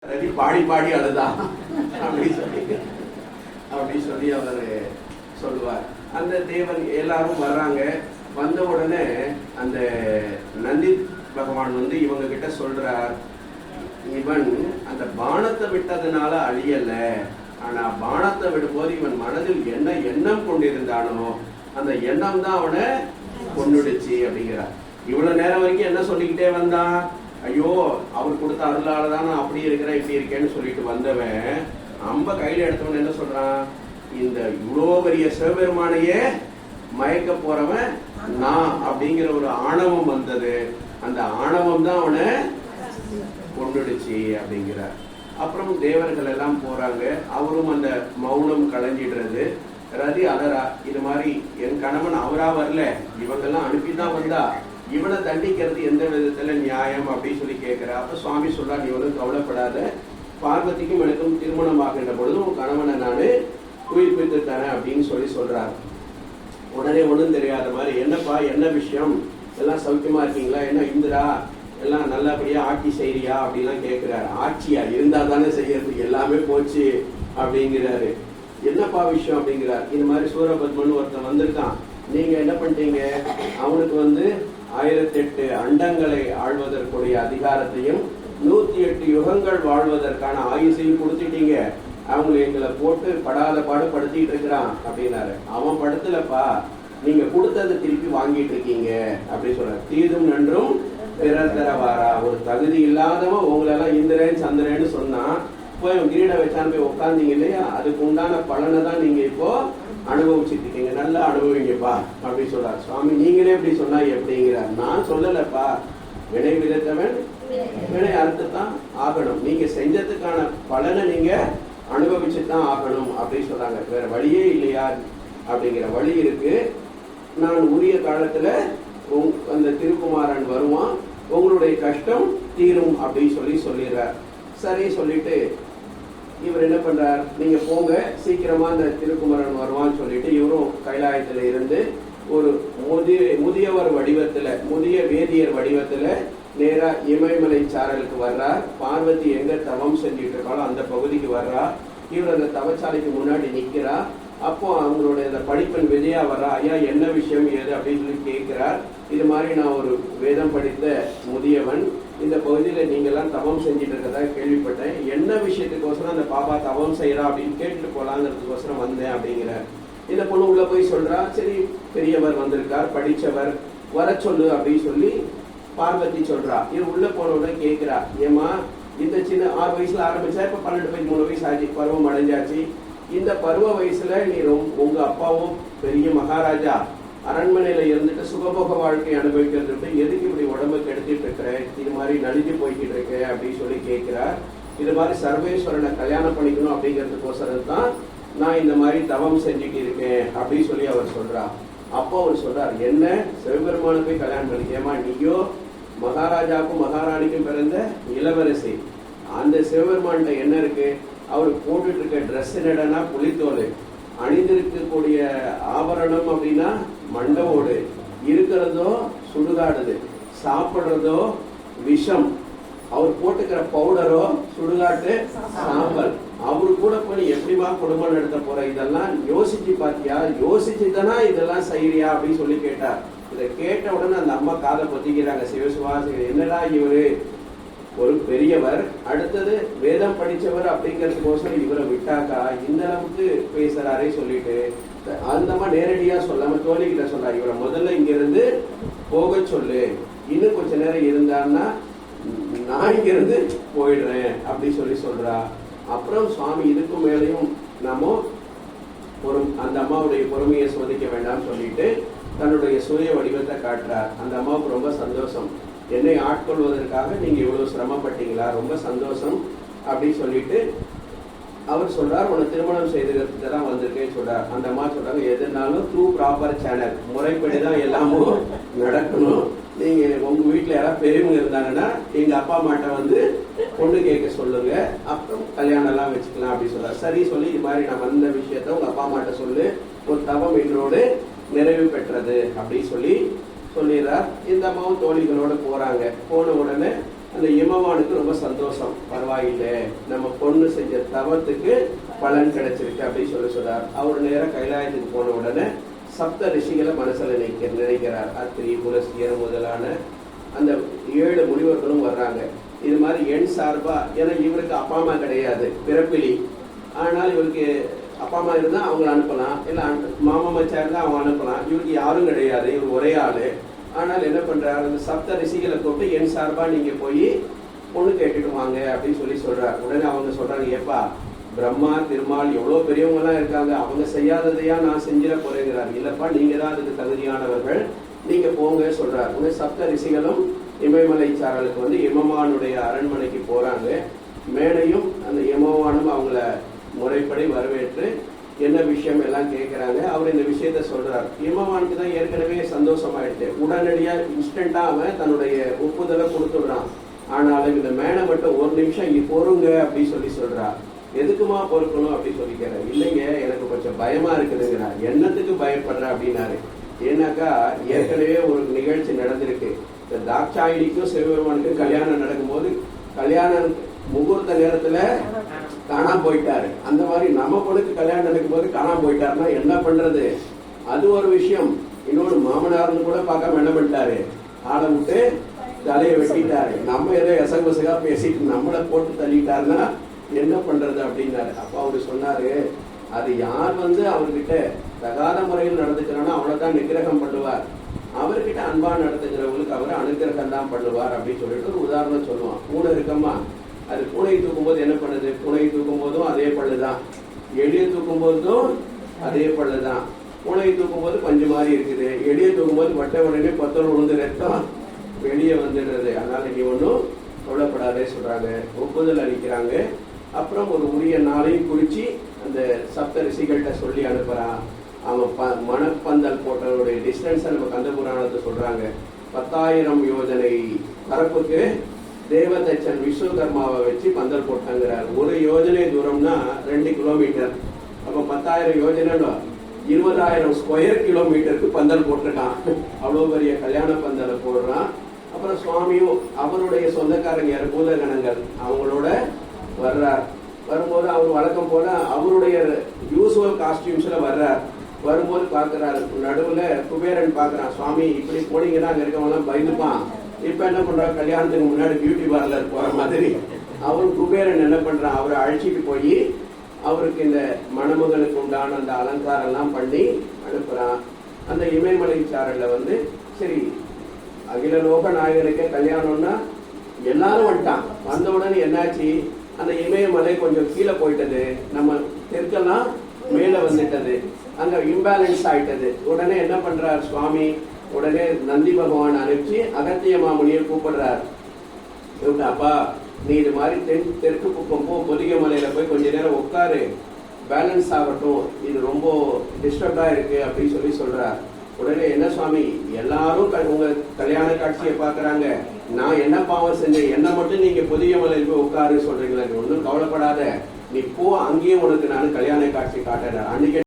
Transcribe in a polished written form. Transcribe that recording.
ரவி பாடி பாடி அழுதான் அப்படி சொல்லி அவர் சொல்லுவார். அந்த தேவன் எல்லாரும் வர்றாங்க. வந்த உடனே அந்த நந்தி பகவான் இவங்க கிட்ட சொல்றார், இவன் அந்த பானத்தை விட்டதுனால அழியல, ஆனா பானத்தை விடும்போது இவன் மனதில் என்ன எண்ணம் கொண்டிருந்தானோ அந்த எண்ணம் தான் அவனை கொன்னுடுச்சு அப்படிங்கிறார். இவ்வளவு நேரம் வரைக்கும் என்ன சொல்லிக்கிட்டே வந்தான், ஐயோ அவர் கொடுத்த அருளாலதான் நான் அப்படி இருக்கிறேன் இப்படி இருக்கேன்னு சொல்லிட்டு வந்தவன் அம்ப கையில எடுத்தவன் என்ன சொல்றான், இந்த இவ்வளோ பெரிய சிவபெருமானையே மயக்க போறவன் நான் அப்படிங்கிற ஒரு ஆணவம் வந்தது. அந்த ஆணவம் தான் அவனை கொண்டுடுச்சு அப்படிங்கிறார். அப்புறம் தேவர்கள் எல்லாம் போறாங்க. அவரும் அந்த மௌனம் களைஞ்சிடுறது. ரதி அலரா, இது மாதிரி என் கணவன் அவரா வரல, இவங்கெல்லாம் அனுப்பிதான் வந்தா, இவனை தண்டிக்கிறது எந்த விதத்துல நியாயம் அப்படின்னு சொல்லி கேட்கிறா. அப்ப சுவாமி சொல்றா, நீ ஒன்றும் கவலைப்படாத, பார்வதிக்கும் எனக்கும் திருமணம் ஆகின்ற பொழுது உன் கணவனை நானு உயிர்ப்பித்து தரேன் அப்படின்னு சொல்லி சொல்றாரு. உடனே ஒண்ணும் தெரியாத மாதிரி, என்னப்பா என்ன விஷயம், எல்லாம் சௌக்கியமா இருக்கீங்களா, என்ன இந்திரா எல்லாம் நல்லபடியா ஆட்சி செய்யறியா அப்படின்லாம் கேட்கிறாரு. ஆட்சியா இருந்தா தானே செய்யறது, எல்லாமே போச்சு அப்படிங்கிறாரு. என்னப்பா விஷயம் அப்படிங்கிறார். இது மாதிரி சூரபத்மன் ஒருத்தன் வந்திருக்கான், நீங்க என்ன பண்ணிட்டீங்க, அவனுக்கு 1008 அண்டங்களை ஆழ்வதற்குரிய அதிகாரத்தையும் 108 யுகங்கள் வாழ்வதற்கான ஆயுசையும் கொடுத்துட்டீங்க, அவங்க எங்களை போட்டு படாத பாடு படுத்திட்டு இருக்கிறான் அப்படின்னாரு. அவன் படுத்தலப்பா, நீங்க கொடுத்ததை திருப்பி வாங்கிட்டு இருக்கீங்க அப்படி சொல்றாரு. தீதும் நன்றும் பிறர் தரவாரா, ஒரு தகுதி இல்லாதவன் உங்களெல்லாம் இந்திரன் சந்திரன்னு சொன்னா போய் கிரீட வச்சான்னு போய் உட்காந்தீங்க இல்லையா, அதுக்கு உண்டான பலனை தான் நீங்க இப்போ அனுபவிச்சுட்டு இருக்கீங்க, நல்லா அனுபவிங்கப்பா அப்படி சொல்றாரு. சுவாமி நீங்களே இப்படி சொன்னா எப்படிங்கிறார். நான் சொல்லலப்பா, வினை விதைத்தவன் வினை அறுத்துத்தான் ஆகணும், நீங்க செஞ்சதுக்கான பலனை நீங்க அனுபவிச்சுதான் ஆகணும் அப்படின்னு சொல்றாங்க. வேற வழியே இல்லையா அப்படிங்கிற வழி இருக்கு. நான் உரிய காலத்துல அந்த திருக்குமாரன் வருவான், உங்களுடைய கஷ்டம் தீரும் அப்படின்னு சொல்லிடுறார். சரி சொல்லிட்டு இவர் என்ன பண்றார், நீங்க போங்க சீக்கிரமா அந்த திருக்குமரன் வருவான்னு சொல்லிட்டு இவரும் கைலாயத்துல இருந்து ஒரு முதியவர் வடிவத்துல, முதிய வேதியர் வடிவத்துல நேரா இமயமலை சாரலுக்கு வர்றார். பார்வதி எங்க தவம் செஞ்சுட்டு இருக்காளோ அந்த பகுதிக்கு வர்றா. இவர் அந்த தவச்சாலைக்கு முன்னாடி நிக்கிறா. அப்போ அவங்களுடைய அந்த படிப்பெண் விஜயா வர்றா. ஐயா என்ன விஷயம் ஏது அப்படின்னு சொல்லி கேட்கிறார். இது மாதிரி நான் ஒரு வேதம் படித்த முதியவன், இந்த பகுதியில நீங்க எல்லாம் தவம் செஞ்சுட்டு இருக்கதா கேள்விப்பட்டேன், என்ன விஷயத்துக்கோசரம் அந்த பாப்பா தவம் செய்யறா அப்படின்னு கேட்டுட்டு போலாங்கிறதுக்கோசரம் வந்தேன் அப்படிங்கிற. இந்த பொண்ணு உள்ள போய் சொல்றா, சரி பெரியவர் வந்திருக்கார், படிச்சவர், வர சொல்லு அப்படின்னு சொல்லி பார்வதி சொல்றா. இது உள்ள போனவுடனே கேட்கிறா, ஏமா இந்த சின்ன 6 வயசுல ஆரம்பிச்சா இப்ப 12 வயசு ஆச்சு, பருவம் அடைஞ்சாச்சு, இந்த பருவ வயசுல நீ உங்க அப்பாவும் பெரிய மகாராஜா அரண்மனையில இருந்துட்டு சுகபோக வாழ்க்கை அனுபவிக்கிறது, எதுக்கு இப்படி உடம்பு கெடுத்துட்டு இருக்கிற, இது மாதிரி நலிஞ்சு போய்கிட்டு இருக்க அப்படின்னு சொல்லி கேட்கிறார். இது மாதிரி சர்வேஸ்வரனை கல்யாணம் பண்ணிக்கணும் அப்படிங்கிறதுக்கோசரம் தான் நான் இந்த மாதிரி தவம் செஞ்சுட்டு இருக்கேன் அப்படின்னு சொல்லி அவர் சொல்றார். அப்போ அவர் சொல்றார், என்ன சிவபெருமானை போய் கல்யாணம் பண்ணிக்கேமா, நீயோ மகாராஜாவுக்கும் மகாராணிக்கும் பிறந்த இளவரசி, அந்த சிவபெருமான்கிட்ட என்ன இருக்கு, அவர் போட்டுட்டு இருக்க ட்ரெஸ் என்னடனா புலித்தோடு, அணிந்திருக்கக்கூடிய ஆபரணம் அப்படின்னா மண்டவோடு, இருக்கிறதோ சுடுகாடுது, சாப்பிடுறதோ விஷம், அவர் போட்டுக்கிற பவுடரோ சுடுகாட்டு சாம்பல், அவரு கூட போய் எப்படிமா குடும்பம் நடத்த போற, இதெல்லாம் யோசிச்சு பாத்தியா, யோசிச்சுதானா இதெல்லாம் செய்யறியா அப்படின்னு சொல்லி கேட்டார். இதை கேட்ட உடனே அந்த அம்மா காதை பொத்திக்கிறாங்க. சிவசுவா, என்னடா இவரு ஒரு பெரியவர், அடுத்தது வேதம் படிச்சவர் அப்படிங்கிறதுக்கோசரம் இவரை விட்டாக்கா இந்த அளவுக்கு பேசுறாரே சொல்லிட்டு அந்த அம்மா நேரடியா சொல்லாம தோழிகிட்ட சொல்றா, இவரை முதல்ல இங்க இருந்து போக சொல்லு, இன்னும் கொஞ்ச நேரம் இருந்தான்னா நான் இங்க இருந்து போயிடுறேன் அப்படி சொல்றா. அப்புறம் சுவாமி இதுக்கு மேலையும் நாம அந்த அம்மாவுடைய பொறுமையை சோதிக்க வேண்டாம் சொல்லிட்டு தன்னுடைய சூரிய வடிவத்தை காட்டுறார். அந்த அம்மாவுக்கு ரொம்ப சந்தோஷம், என்னை ஆட்கொள்வதற்காக நீங்க இவ்வளவு சிரமப்பட்டீங்களா, ரொம்ப சந்தோஷம் அப்படின்னு சொல்லிட்டு அவர் சொல்றார், உன்னை திருமணம் செய்ததுக்கு தான் வந்திருக்கேன்னு சொல்றார். அந்த அம்மா சொல்றாங்க, எதுனாலும் த்ரூ ப்ராப்பர் சேனல், முறைப்படிதான் எல்லாமும் நடக்கணும், நீங்க உங்க வீட்டுல யாராவது பெரியவங்க இருந்தாங்கன்னா எங்க அப்பா அம்மாட்ட பொண்ணு கேட்க சொல்லுங்க, அப்புறம் கல்யாணம் எல்லாம் வச்சுக்கலாம் அப்படின்னு சொல்றாரு. சரி சொல்லி இது மாதிரி நான் வந்த விஷயத்த உங்க அப்பா அம்மாட்ட சொல்லு, ஒரு தவம் என்னோடு நிறைவு பெற்றது அப்படின்னு சொல்லிடுறார். இந்த அம்மாவும் தோழிகளோட போறாங்க. போன உடனே அந்த இமவானுக்கு ரொம்ப சந்தோஷம். பரவாயில்லை, நம்ம பொண்ணு செஞ்ச தவத்துக்கு பலன் கிடைச்சிருக்கு அப்படின்னு சொல்றார். அவர் நேரம் கைலாயத்துக்கு போன உடனே சப்த ரிஷிகளை மனசுல நினைக்கிறார். அத்திரி, புலஸ்தியர் முதலான அந்த 7 முனிவர்களும் வர்றாங்க. இது மாதிரி எண் சார்பா, ஏன்னா இவருக்கு அப்பா அம்மா கிடையாது, பிறப்பிலி. ஆனால் இவருக்கு அப்பா அம்மா இருந்தால் அவங்கள அனுப்பலாம், இல்லை மாமா மச்சா இருந்தால் அவங்க அனுப்பலாம். இவருக்கு யாரும் கிடையாது, இவர் ஒரே ஆள். ஆனால் என்ன பண்ணுறாரு, அந்த சப்த ரிஷிகளை கூப்பிட்டு என் சார்பாக நீங்கள் போய் பொண்ணு கேட்டுட்டு வாங்க அப்படின்னு சொல்கிறார். உடனே அவங்க சொல்கிறாங்க, ஏப்பா பிரம்மா திருமால் எவ்வளோ பெரியவங்கலாம் இருக்காங்க, அவங்க செய்யாததையா நான் செஞ்சிட போறேங்கிறார். இல்லைப்பா, நீங்கள் தான் அதுக்கு தகுதியானவர்கள், நீங்கள் போங்க சொல்கிறார். உடனே சப்த ரிஷிகளும் இமயமலை சாரலுக்கு வந்து இமவானுடைய அரண்மனைக்கு போகிறாங்க. மேலையும் அந்த இமவானும் அவங்கள முறைப்படி வரவேற்று என்ன விஷயம் எல்லாம் கேட்குறாங்க. அவர் இந்த விஷயத்த சொல்றார். இமவானுக்கு தான் ஏற்கனவே சந்தோஷமாயிடுச்சு. உடனடியாக இன்ஸ்டண்டா அவன் தன்னுடைய ஒப்புதலை கொடுத்துடுறான். ஆனாலும் இந்த மேனை மட்டும் 1 நிமிஷம் பொறுங்க அப்படின்னு சொல்றா. எதுக்குமா பொறுக்கணும் அப்படின்னு சொல்லிக்கிறேன். இல்லைங்க, எனக்கு கொஞ்சம் பயமா இருக்குதுங்கிறார். என்னத்துக்கு பயப்படுற அப்படின்னாரு. ஏன்னாக்கா ஏற்கனவே ஒரு நிகழ்ச்சி நடந்திருக்கு. இந்த தாட்சாயினிக்கும் சிவபெருமானுக்கும் கல்யாணம் நடக்கும்போது கல்யாணம் முகூர்த்த நேரத்துல காணாம போயிட்டாரு. அந்த மாதிரி நம்ம பொண்ணுக்கு கல்யாணம் நடக்கும் போது காணாம போயிட்டாருன்னா என்ன பண்றது? அது ஒரு விஷயம். இன்னொரு மாமனார்னு கூட பார்க்காம என்ன பண்ணிட்டாரு, ஆளை விட்டு தலையை வெட்டிட்டாரு. நம்ம ஏதோ எசகுசகா பேசிட்டு நம்மளை போட்டு தள்ளிட்டாருன்னா என்ன பண்றது அப்படின்னாரு. அப்ப அவரு சொன்னாரு, அது யார் வந்து அவர்கிட்ட தகாத முறையில் நடந்துக்கிறானோ அவனைதான் நிகிரகம் பண்ணுவார், அவர்கிட்ட அன்பா நடத்துக்கிறவங்களுக்கு அவர் அனுகிரகம் தான் பண்ணுவார் அப்படின்னு சொல்லிட்டு ஒரு உதாரணம் சொல்லுவான். பூனை இருக்கம்மா, அது பூனை தூக்கும் போது என்ன பண்ணுது? பூனை தூக்கும் போதும் அதே பல்லுதான், எளிய தூக்கும் போதும் அதே பல்லுதான். பூனை தூக்கும் போது பஞ்சு மாதிரி இருக்குது, எளிய தூக்கும் போது வட்ட உடனே 10 விழுந்து ரத்தம் வெளியே வந்துடுறது. அதனால நீ ஒன்றும் கவலைப்படாதே சொல்றாங்க. ஒப்புதல் அளிக்கிறாங்க. அப்புறம் ஒரு உரிய நாளையும் குறிச்சு அந்த சப்த ரிஷிகள்கிட்ட சொல்லி அனுப்புறான். அவன் மணப்பந்தல் போட்டவருடைய டிஸ்டன்ஸ் நம்ம கந்த புராணத்தை சொல்றாங்க. 10,000 யோஜனை பரப்புக்கு தேவதச்சன் விஸ்வகர்மாவை வச்சு பந்தல் போட்டாங்கிறார். 1 யோஜனை தூரம்னா 2 கிலோமீட்டர். அப்ப 10,000 யோஜனை 20,000 ஸ்கொயர் கிலோமீட்டருக்கு பந்தல் போட்டிருக்கான். அவ்வளவு பெரிய கல்யாண பந்தலை போடுறான். அப்புறம் சுவாமியும் அவருடைய சொந்தக்காரங்க பூதகணங்கள் அவங்களோட வர்றார். வரும்போது அவர் வழக்கம் போல அவருடைய யூசுவல் காஸ்டியூம்ஸ்ல வர்றார். வரும்போது பாக்குறாரு, நடுவுல குபேரன் பாக்குறான், சுவாமி இப்படி போனீங்கன்னா அங்க இருக்கவங்கலாம் பயந்துப்பான். இப்ப என்ன பண்றான், கல்யாணத்துக்கு முன்னாடி பியூட்டி பார்லர் போற மாதிரி அவன் குபேரன் என்ன பண்றான், அவரை அழைச்சிட்டு போய் அவருக்கு இந்த மணமகளுக்கு உண்டான அந்த அலங்காரம் எல்லாம் பண்ணி அனுப்புறான். அந்த இமயமலை சாரல்ல வந்து சரி அகில லோக நாயகனுக்கே கல்யாணம்னா எல்லாரும் வந்துட்டான். வந்த உடனே என்னாச்சு, அந்த இமயமலை கொஞ்சம் கீழே போயிட்டது, நம்ம தெற்கெல்லாம் மேல வந்துட்டது, அங்க இம்பேலன்ஸ் ஆயிட்டது. உடனே என்ன பண்றார் சுவாமி, உடனே நந்தி பகவான் அனுப்பிச்சு அகத்திய மாமுனியை கூப்பிடுறார். அப்பா நீ இது மாதிரி தெற்கு பக்கம் போ, பொதிகை மலையில போய் கொஞ்ச நேரம் உட்காரு, பேலன்ஸ் ஆகட்டும், இது ரொம்ப டிஸ்டர்ப்டா இருக்கு அப்படின்னு சொல்றார். உடனே என்ன சுவாமி, எல்லாரும் உங்க கல்யாண காட்சியை பாக்குறாங்க, நான் என்ன பாவம் செஞ்சேன், என்ன மட்டும் நீங்க பொதிகை மலையில் போய் உட்காரு சொல்றீங்களா? நீ ஒன்றும் கவலைப்படாத, நீ போ, அங்கேயும் உனக்கு நான் கல்யாண காட்சி காட்டுறேன். அன்னைக்கு